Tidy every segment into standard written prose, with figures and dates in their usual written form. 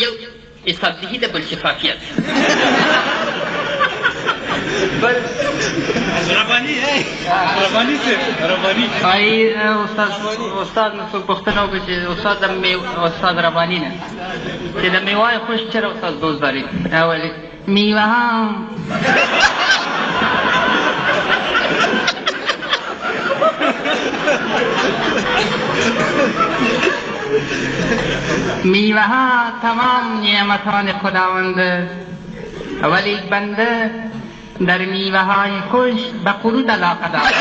یو استادهی د بل شفافیت بل رباني استاد نو پوښتنه وکړه چې استاد رباني نه چې د میوای خوش چېرې استاد دوست داري ولې میوه هم میوه ها تمام نعمتان خداوند ولی بنده در میوه های خوش به قرود علاقه دارد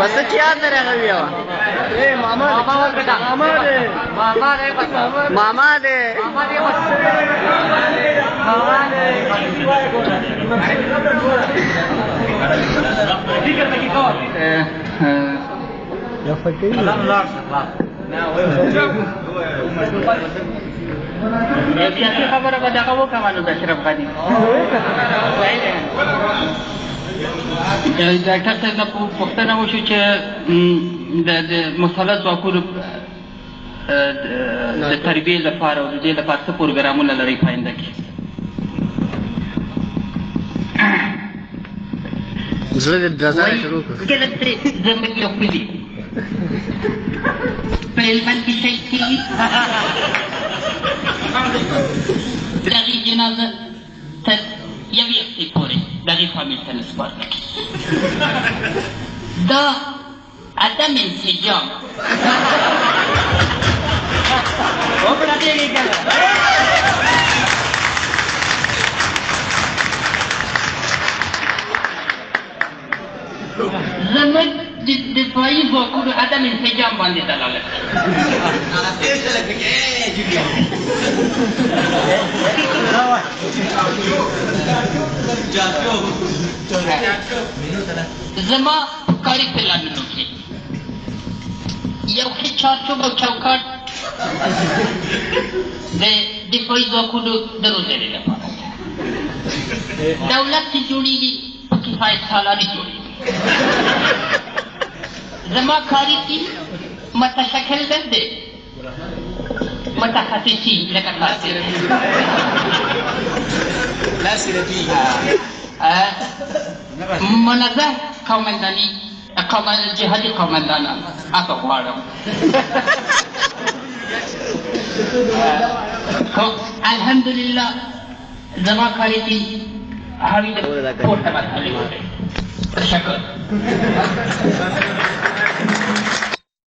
بس چیار نه راغلی و ماما دې سیاسي خبره به دغه وکړم نو د اشرف غني ډاکټر صاحب نه پوښتنه وشو چې د مثلث ځواکونو د تربیې لپاره او د دې لپاره څه پروګرامونه لرئ په آینده کې زړه دې درزانه شروع کړ کله ترې زموږ یو کلي په هلمند کې شهید کېږي د هغې جنازه تر یوې هفتې پورې د هغې فامیل ته نه سپارله کېږي دا عدم انسجام زموږ د دفاعي ځواکونو عدم انسجام باندې دلالت زما کاري پلانونو کې یو ښه چارچوب او چوکاټ د دفاعي ځواکونو د روزنې لپاره دولت چې جوړېږي په کفایت سالانه جوړېږي زما کاری ټیم متشکل دی متخصصین لکه تاسې منظم قومنداني جهادي قومندانان هغه غواړم الحمدلله زما کاری ټیم هغوی د پورته مرحلې تشکر